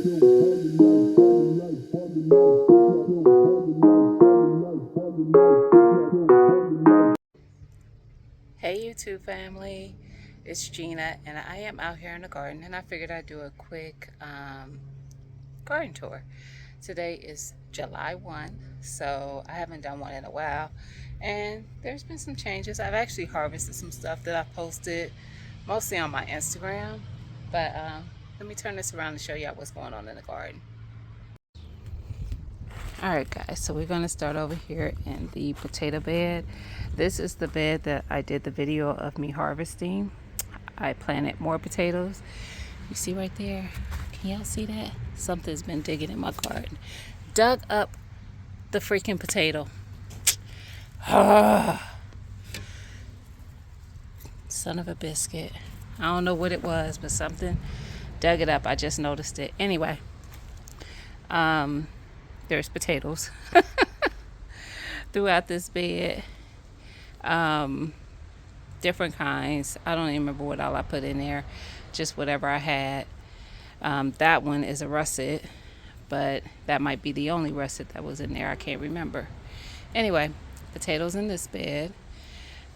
Hey YouTube family, it's Gina and I am out here in the garden and I figured I'd do a quick garden tour. Today is July 1, so I haven't done one in a while and there's been some changes. I've actually harvested some stuff that I posted mostly on my Instagram, but let me turn this around and show y'all what's going on in the garden. Alright guys, so we're going to start over here in the potato bed. This is the bed that I did the video of me harvesting. I planted more potatoes. You see right there? Can y'all see that? Something's been digging in my garden. Dug up the freaking potato. Son of a biscuit. I don't know what it was, but something dug it up. I just noticed it. Anyway, there's potatoes throughout this bed. Different kinds. I don't even remember what all I put in there. Just whatever I had. That one is a russet, but that might be the only russet that was in there. I can't remember. Anyway, potatoes in this bed.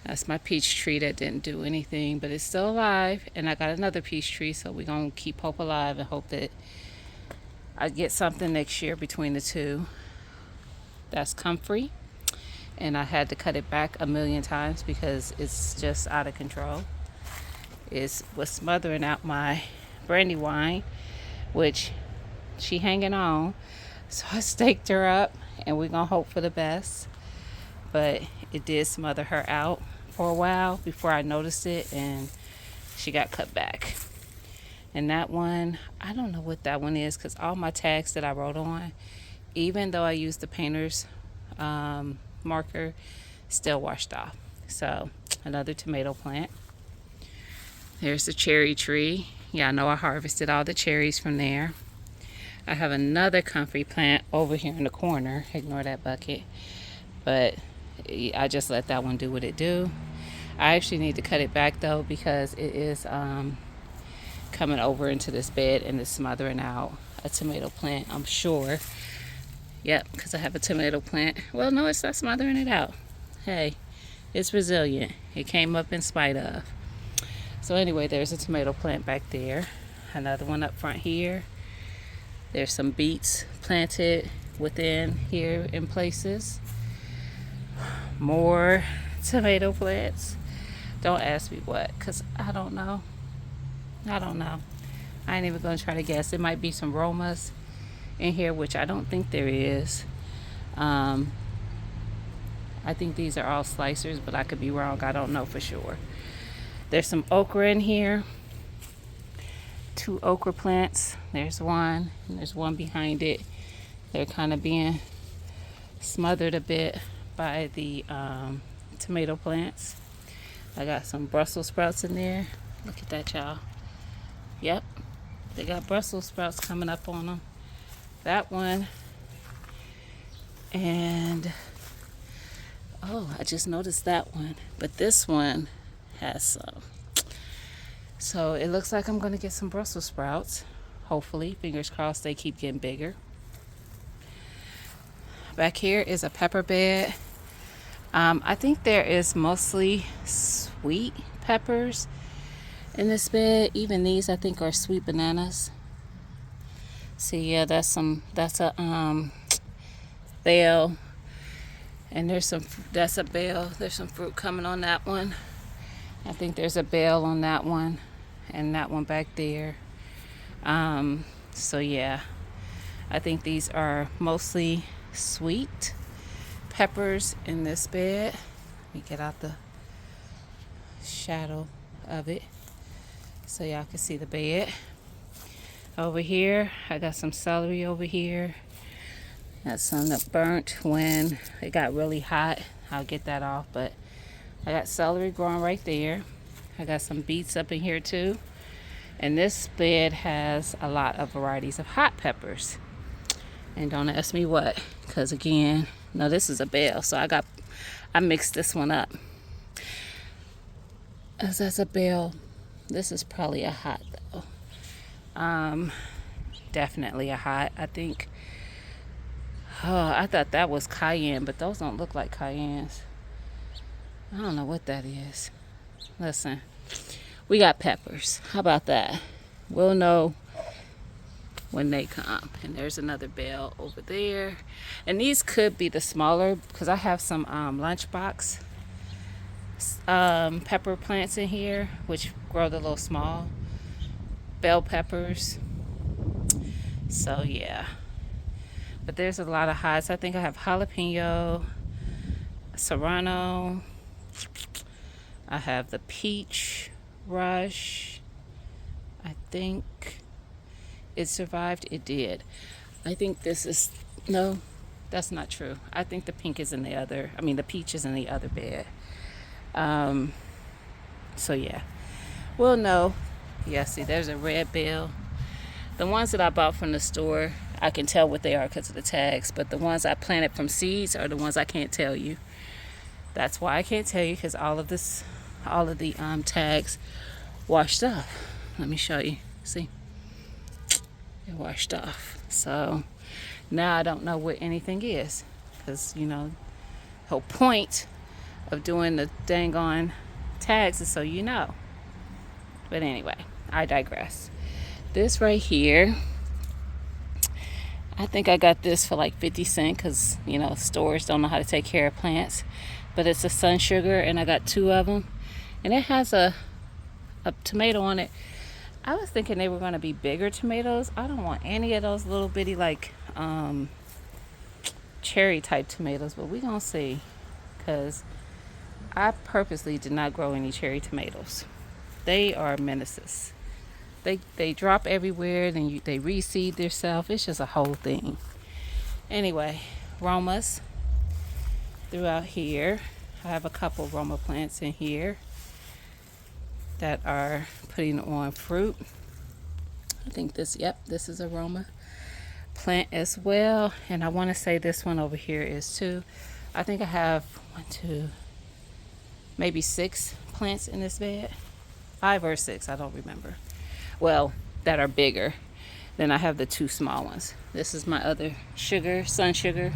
That's my peach tree that didn't do anything, but it's still alive. And I got another peach tree, so we're going to keep hope alive and hope that I get something next year between the two. That's comfrey. And I had to cut it back a million times because it's just out of control. It was smothering out my Brandywine, which she hanging on. So I staked her up and we're going to hope for the best. But it did smother her out for a while before I noticed it, and she got cut back. And that one, I don't know what that one is because all my tags that I wrote on, even though I used the painter's marker, still washed off. So another tomato plant. There's the cherry tree. Yeah, I know I harvested all the cherries from there. I have another comfrey plant over here in the corner. Ignore that bucket. But I just let that one do what it do. I actually need to cut it back though because it is coming over into this bed and it's smothering out a tomato plant, I'm sure. Yep, because I have a tomato plant. Well, no, it's not smothering it out. Hey, it's resilient. It came up in spite of. So anyway, there's a tomato plant back there. Another one up front here. There's some beets planted within here in places. More tomato plants. Don't ask me what, because I don't know. I ain't even going to try to guess. It might be some Romas in here, which I don't think there is. I think these are all slicers, but I could be wrong. I don't know for sure. There's some okra in here. 2 okra plants. There's one, and there's one behind it. They're kind of being smothered a bit by the tomato plants. I got some Brussels sprouts in there. Look at that, y'all. Yep, they got Brussels sprouts coming up on them. That one. And oh, I just noticed that one. But this one has some. So it looks like I'm going to get some Brussels sprouts. Hopefully, fingers crossed they keep getting bigger. Back here is a pepper bed. I think there is mostly sweet peppers in this bed. Even these I think are sweet bananas. See, yeah, that's a bale. And that's a bale. There's some fruit coming on that one. I think there's a bale on that one and that one back there. So yeah, I think these are mostly sweet peppers in this bed. Let me get out the shadow of it so y'all can see the bed. Over here, I got some celery over here. Got some that burnt when it got really hot. I'll get that off, but I got celery growing right there. I got some beets up in here too. And this bed has a lot of varieties of hot peppers. And don't ask me what, because again, no, this is a bale, so I mixed this one up. As that's a bale, this is probably a hot though. definitely a hot. I think, oh, I thought that was cayenne, but those don't look like cayennes. I don't know what that is. Listen, we got peppers. How about that? We'll know when they come. And there's another bell over there. And these could be the smaller because I have some lunchbox pepper plants in here, which grow the little small bell peppers. So yeah. But there's a lot of hots. I think I have jalapeno, serrano. I have the peach rush. I think it survived. It did. I think this is, no, that's not true. I think the pink is in the other, I mean, the peach is in the other bed. So yeah, we'll know. Yeah, see, there's a red bell. The ones that I bought from the store, I can tell what they are because of the tags. But the ones I planted from seeds are the ones I can't tell you. That's why I can't tell you, because all of the tags washed off. Let me show you. See, it washed off. So now I don't know what anything is, because the whole point of doing the dang on tags is so you know. But anyway, I digress. This right here, I think I got this for like 50 cents because stores don't know how to take care of plants. But it's a sun sugar, and I got 2 of them, and it has a tomato on it. I was thinking they were going to be bigger tomatoes. I don't want any of those little bitty like cherry type tomatoes, but we're going to see, because I purposely did not grow any cherry tomatoes. They are menaces. They drop everywhere, then they reseed themselves. It's just a whole thing. Anyway, Romas throughout here. I have a couple Roma plants in here that are putting on fruit. I think this is a Roma plant as well. And I want to say this one over here is too. I think I have 1, 2, maybe 6 plants in this bed. 5 or 6, I don't remember. Well, that are bigger. Then I have the 2 small ones. This is my other sugar, sun sugar.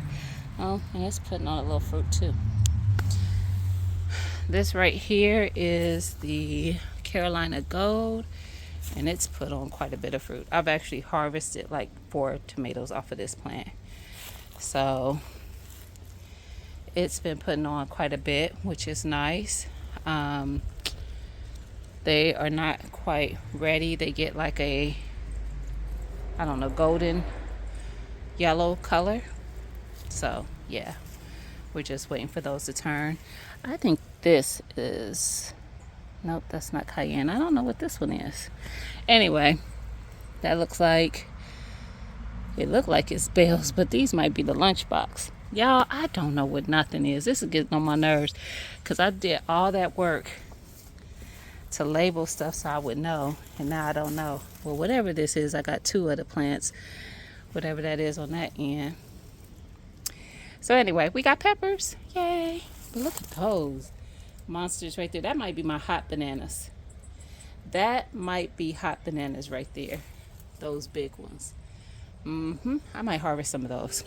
Oh, and it's putting on a little fruit too. This right here is the Carolina Gold, and it's put on quite a bit of fruit. I've actually harvested like 4 tomatoes off of this plant. So it's been putting on quite a bit, which is nice. They are not quite ready. They get like a, I don't know, golden yellow color. So yeah, we're just waiting for those to turn. I think this is, nope, that's not cayenne. I don't know what this one is. Anyway, that looks like, it looked like it's bells, but these might be the lunchbox. Y'all, I don't know what nothing is. This is getting on my nerves because I did all that work to label stuff so I would know, and now I don't know. Well, whatever this is, I got 2 other plants, whatever that is on that end. So anyway, we got peppers. Yay. But look at those monsters right there. That might be my hot bananas. That might be hot bananas right there. Those big ones. I might harvest some of those.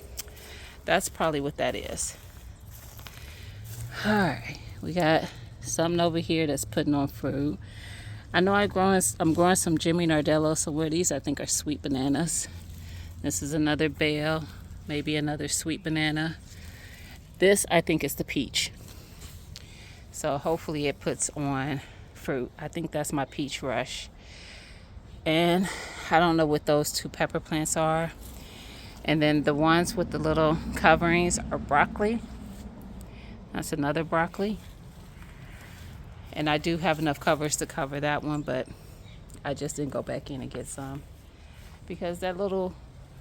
That's probably what that is. All right. We got something over here that's putting on fruit. I know I'm growing some Jimmy Nardello somewhere. These I think are sweet bananas. This is another bale, maybe another sweet banana. This I think is the peach. So hopefully it puts on fruit. I think that's my peach rush. And I don't know what those 2 pepper plants are. And then the ones with the little coverings are broccoli. That's another broccoli. And I do have enough covers to cover that one, but I just didn't go back in and get some because that little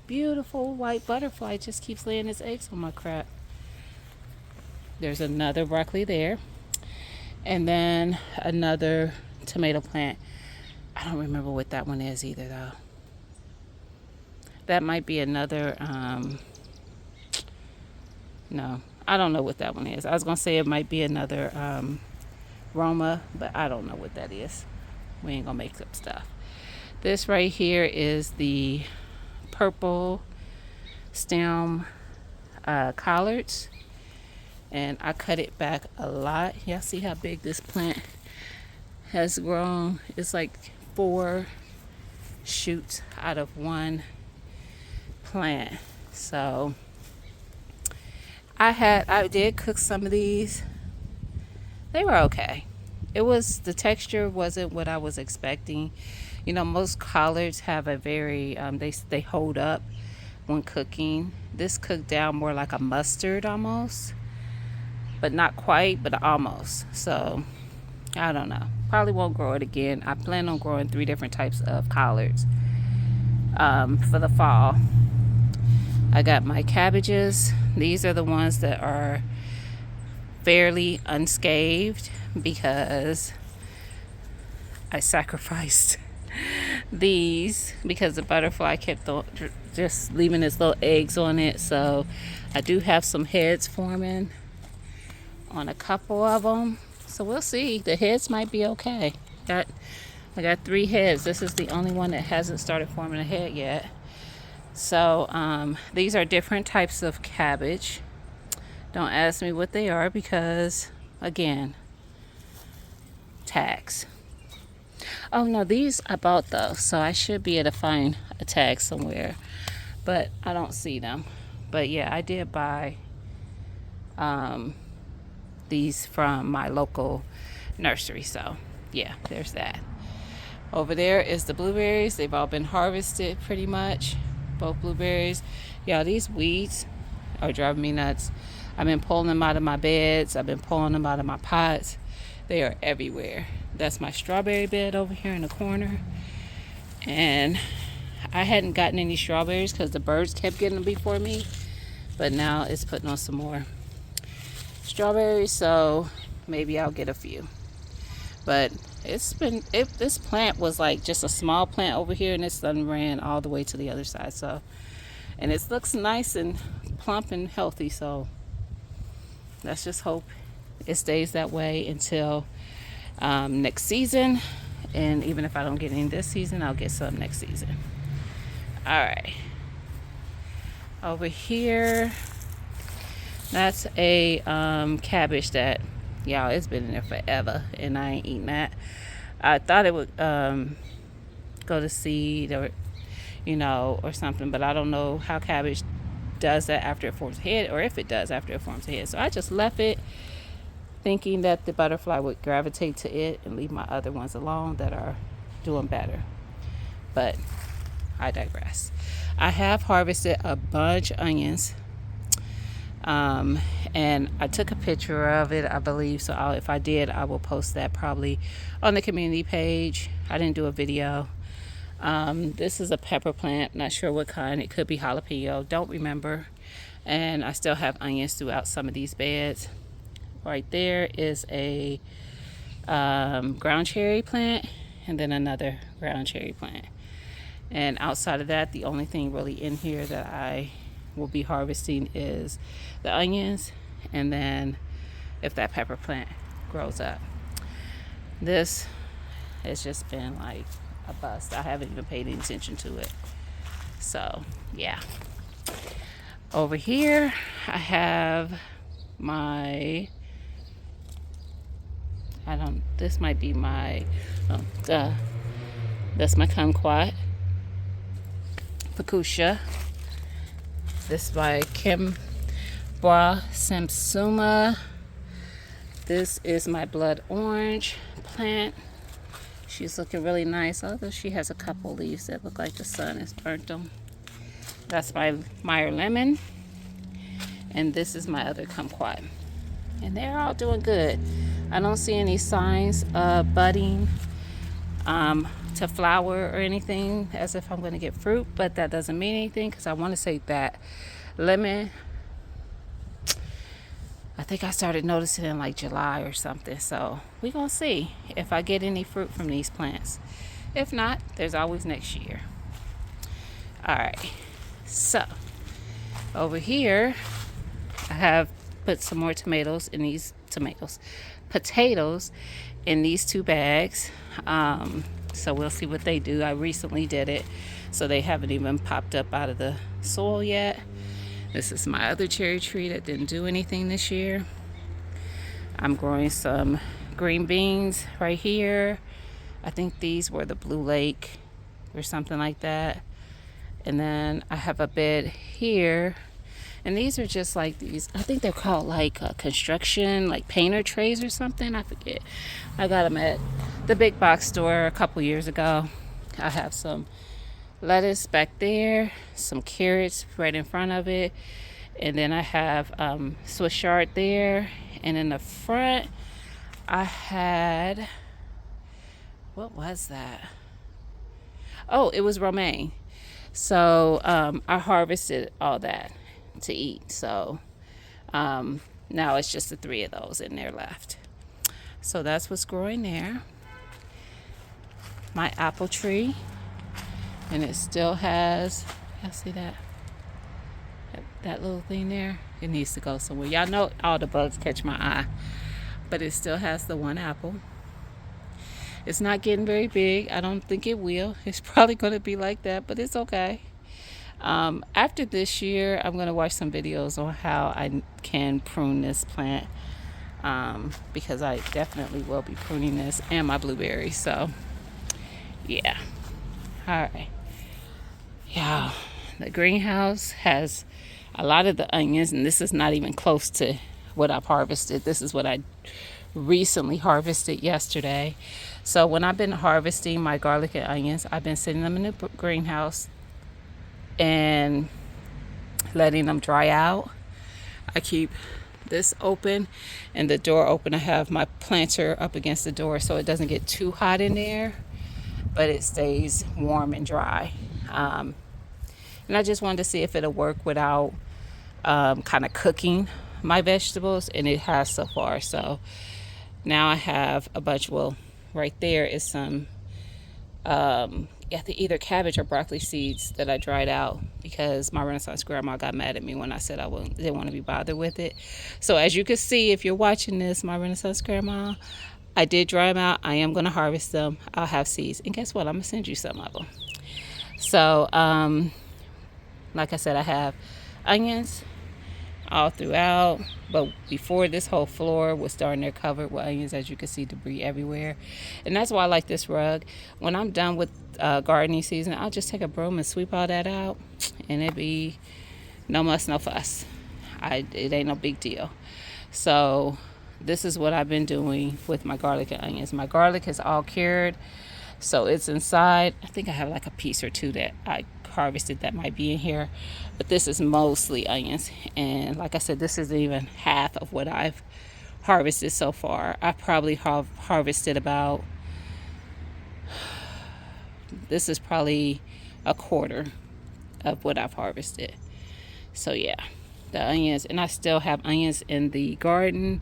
beautiful white butterfly just keeps laying its eggs on my crap. There's another broccoli there. And then another tomato plant. I don't remember what that one is either, though. That might be another, no, I don't know what that one is. I was going to say it might be another Roma, but I don't know what that is. We ain't going to make up stuff. This right here is the purple stem collards, and I cut it back a lot. Y'all see how big this plant has grown? It's like 4 shoots out of one plant. So I did cook some of these. They were okay. The texture wasn't what I was expecting. You know, most collards have a very they hold up when cooking. This cooked down more like a mustard almost, but not quite, but almost. So I don't know, probably won't grow it again. I plan on growing 3 different types of collards for the fall. I got my cabbages. These are the ones that are fairly unscathed because I sacrificed these because the butterfly kept just leaving its little eggs on it. So I do have some heads forming on a couple of them. So we'll see. The heads might be okay. I got 3 heads. This is the only one that hasn't started forming a head yet. So these are different types of cabbage. Don't ask me what they are because, again, tags. Oh no, these I bought those, so I should be able to find a tag somewhere, but I don't see them. But yeah, I did buy these from my local nursery. So yeah, there's that. Over there is the blueberries. They've all been harvested pretty much. Both blueberries. Yeah, these weeds are driving me nuts. I've been pulling them out of my beds. I've been pulling them out of my pots. They are everywhere. That's my strawberry bed over here in the corner. And I hadn't gotten any strawberries because the birds kept getting them before me. But now it's putting on some more strawberries, so maybe I'll get a few. But this plant was like just a small plant over here, and it's done ran all the way to the other side. So, and it looks nice and plump and healthy. So let's just hope it stays that way until next season. And even if I don't get any this season, I'll get some next season. All right. Over here, that's a cabbage that, y'all, it's been in there forever, and I ain't eating that. I thought it would go to seed or, or something, but I don't know how cabbage does that after it forms a head, or if it does after it forms a head. So I just left it thinking that the butterfly would gravitate to it and leave my other ones alone that are doing better. But I digress. I have harvested a bunch of onions. And I took a picture of it, I believe. So if I did, I will post that probably on the community page. I didn't do a video. This is a pepper plant. Not sure what kind. It could be jalapeno. Don't remember. And I still have onions throughout some of these beds. Right there is a ground cherry plant, and then another ground cherry plant. And outside of that, the only thing really in here that I will be harvesting is the onions, and then if that pepper plant grows up. This has just been like a bust. I haven't even paid any attention to it. So yeah. Over here I have my, this might be my, that's my kumquat, fuchsia. This by Kimbra Samsuma. This is my blood orange plant. She's looking really nice, although she has a couple leaves that look like the sun has burnt them. That's my Meyer lemon. And this is my other kumquat. And they're all doing good. I don't see any signs of budding to flower or anything as if I'm going to get fruit, but that doesn't mean anything because I want to say that lemon, I think I started noticing in like July or something. So we're going to see if I get any fruit from these plants. If not, there's always next year. All right. So over here, I have put some more potatoes in these 2 bags. So we'll see what they do. I recently did it, So they haven't even popped up out of the soil yet. This is my other cherry tree that didn't do anything this year. I'm growing some green beans right here. I think these were the Blue Lake or something like that. And then I have a bed here. And these are just like these, I think they're called like construction, like painter trays or something. I forget. I got them at the big box store a couple years ago. I have some lettuce back there, some carrots right in front of it. And then I have Swiss chard there. And in the front, I had, what was that? Oh, it was romaine. So I harvested all that to eat. So now it's just the 3 of those in there left. So that's what's growing there. My apple tree. And it still has, y'all see that? That little thing there? It needs to go somewhere. Y'all know all the bugs catch my eye. But it still has the 1 apple. It's not getting very big. I don't think it will. It's probably going to be like that, but it's okay. After this year, I'm going to watch some videos on how I can prune this plant, because I definitely will be pruning this and my blueberries. So, yeah. All right. Yeah, the greenhouse has a lot of the onions, and this is not even close to what I've harvested. This is what I recently harvested yesterday. So when I've been harvesting my garlic and onions, I've been sitting them in the greenhouse and letting them dry out. I keep this open and the door open. I have my planter up against the door so it doesn't get too hot in there, but it stays warm and dry. And I just wanted to see if it'll work without kind of cooking my vegetables, and it has so far. So now I have a bunch. Well, right there is some either cabbage or broccoli seeds that I dried out because my Renaissance grandma got mad at me when I said I didn't want to be bothered with it. So as you can see, if you're watching this, my Renaissance grandma, I did dry them out. I am going to harvest them. I'll have seeds, and guess what? I'm gonna send you some of them. So like I said, I have onions all throughout, but before, this whole floor was darn near covered with onions. As you can see, debris everywhere, and that's why I like this rug. When I'm done with gardening season, I'll just take a broom and sweep all that out, and it be no muss, no fuss. It ain't no big deal. So this is what I've been doing with my garlic and onions. My garlic is all cured, so it's inside. I think I have like a piece or two that I harvested that might be in here, but this is mostly onions. And like I said, this isn't even half of what I've harvested so far. I probably have harvested about, this is probably a quarter of what I've harvested. So yeah, the onions, and I still have onions in the garden,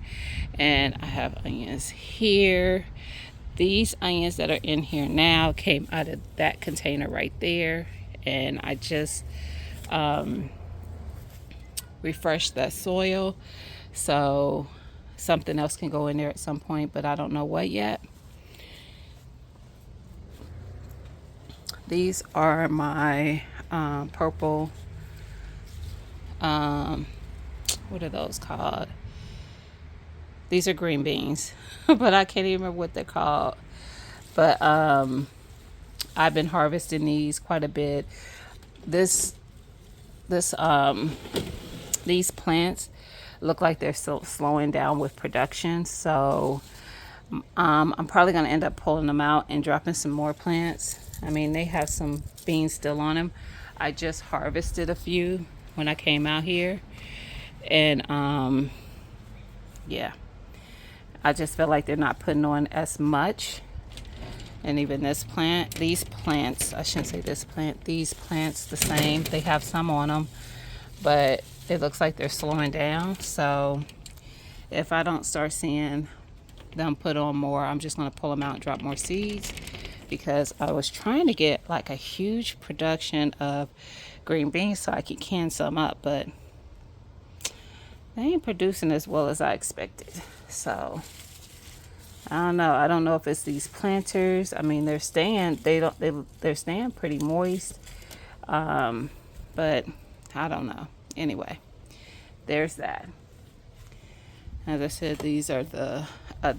and I have onions here. These onions that are in here now came out of that container right there, and I just refreshed that soil so something else can go in there at some point, but I don't know what yet. These are my purple, what are those called? These are green beans, but I can't even remember what they're called. But I've been harvesting these quite a bit. These plants look like they're still slowing down with production. So I'm probably going to end up pulling them out and dropping some more plants. I mean, they have some beans still on them. I just harvested a few when I came out here. And yeah, I just feel like they're not putting on as much. And even this plant, these plants, I shouldn't say this plant, these plants the same. They have some on them, but it looks like they're slowing down. So if I don't start seeing them put on more, I'm just going to pull them out and drop more seeds, because I was trying to get like a huge production of green beans so I could can some up, but they ain't producing as well as I expected. So I don't know. I don't know if it's these planters. I mean, they're staying pretty moist, But I don't know. Anyway, there's that. As I said, these are the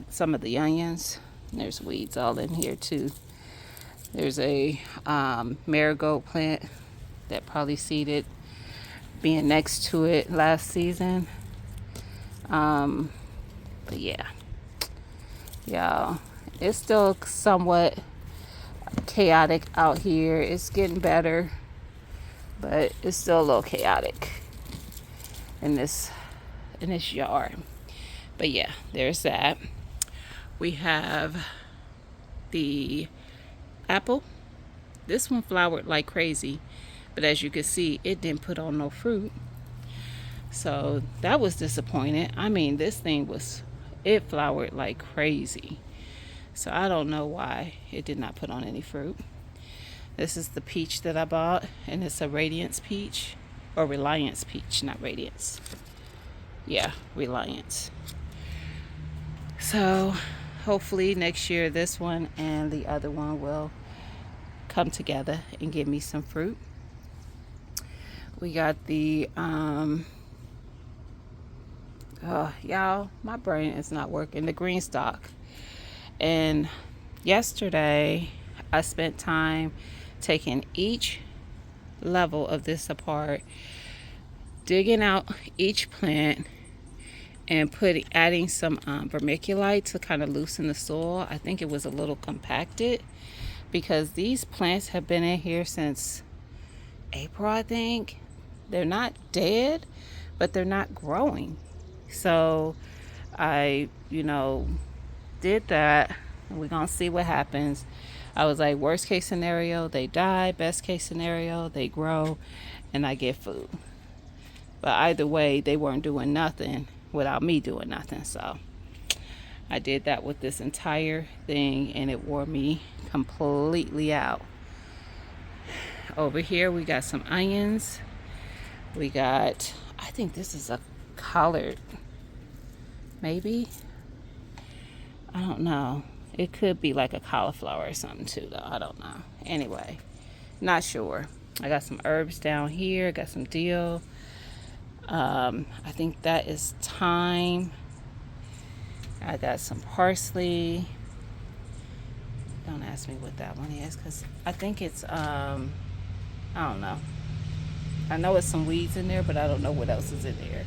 some of the onions. There's weeds all in here too. There's a marigold plant that probably seeded being next to it last season. But yeah, y'all, it's still somewhat chaotic out here. It's getting better, but it's still a little chaotic in this yard. But yeah, there's that. We have the apple. This one flowered like crazy, but as you can see, it didn't put on no fruit. So that was disappointing. I mean, this thing it flowered like crazy. So I don't know why it did not put on any fruit. This is the peach that I bought, and it's a Radiance peach, or Reliance peach, not Radiance. Yeah, Reliance. So hopefully next year this one and the other one will come together and give me some fruit. We got the y'all, my brain is not working. The green stock. And yesterday I spent time taking each level of this apart, digging out each plant, and adding some vermiculite to kind of loosen the soil. I think it was a little compacted because these plants have been in here since April, I think. They're not dead, but they're not growing. So I, did that. We're gonna see what happens. I was like, worst case scenario, they die. Best case scenario, they grow and I get food. But either way, they weren't doing nothing without me doing nothing. So I did that with this entire thing, and it wore me completely out. Over here we got some onions. We got, I think this is a collard, maybe, I don't know. It could be like a cauliflower or something too, though. I don't know. Anyway, not sure. I got some herbs down here. Got some dill. I think that is thyme. I got some parsley. Don't ask me what that one is, because I think it's I don't know. I know it's some weeds in there, but I don't know what else is in there.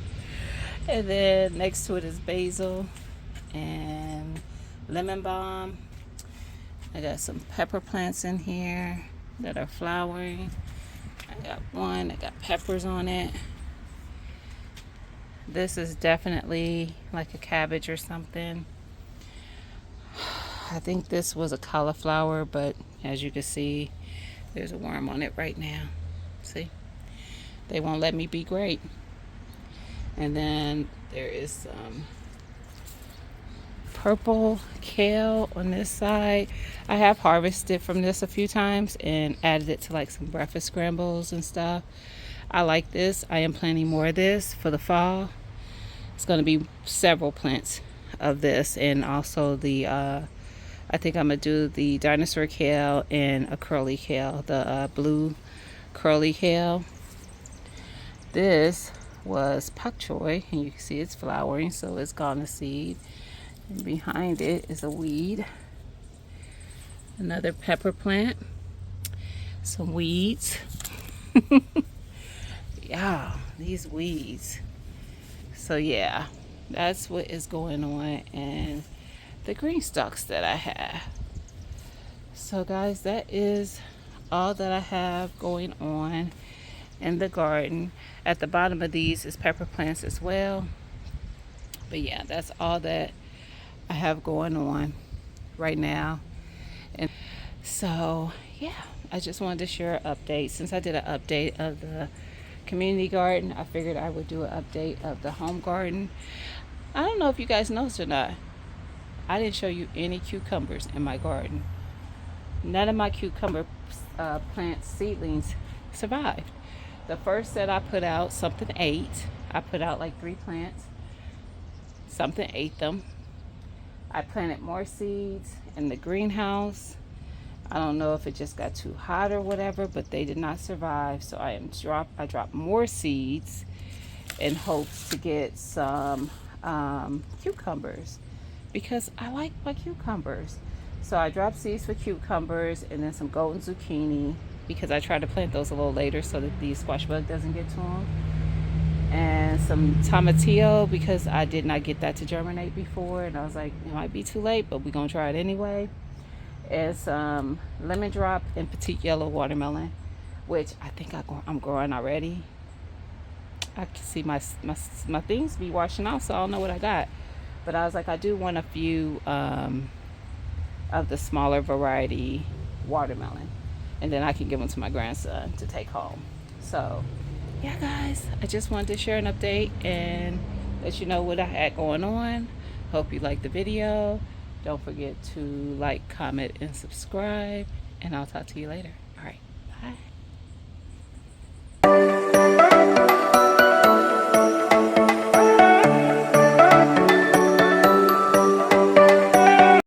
And then next to it is basil and lemon balm. I got some pepper plants in here that are flowering. I got one that got peppers on it. This is definitely like a cabbage or something. I think this was a cauliflower, but as you can see, there's a worm on it right now. See? They won't let me be great. And then there is some purple kale on this side. I have harvested from this a few times and added it to like some breakfast scrambles and stuff. I like this. I am planting more of this for the fall. It's going to be several plants of this, and also the I think I'm going to do the dinosaur kale and a curly kale, the blue curly kale. This was pak choi, and you can see it's flowering, so it's gone to seed. And behind it is a weed. Another pepper plant. Some weeds. Yeah, these weeds. So yeah, that's what is going on in the green stalks that I have. So guys, that is all that I have going on in the garden. At the bottom of these is pepper plants as well. But yeah, that's all that I have going on right now. And so yeah, I just wanted to share an update. Since I did an update of the community garden, I figured I would do an update of the home garden. I don't know if you guys noticed or not, I didn't show you any cucumbers in my garden. None of my cucumber plant seedlings survived. The first set I put out, something ate. I put out like 3 plants. Something ate them. I planted more seeds in the greenhouse, I don't know if it just got too hot or whatever, but they did not survive. So I dropped more seeds in hopes to get some cucumbers, because I like my cucumbers. So I dropped seeds for cucumbers and then some golden zucchini, because I tried to plant those a little later so that the squash bug doesn't get to them. And some tomatillo, because I did not get that to germinate before, and I was like, it might be too late, but we're gonna try it anyway. And some lemon drop and petite yellow watermelon, which I think I'm growing already. I can see my things be washing out, so I don't know what I got. But I was like, I do want a few of the smaller variety watermelon, and then I can give them to my grandson to take home. So yeah, guys, I just wanted to share an update and let you know what I had going on. Hope you liked the video. Don't forget to like, comment, and subscribe, and I'll talk to you later.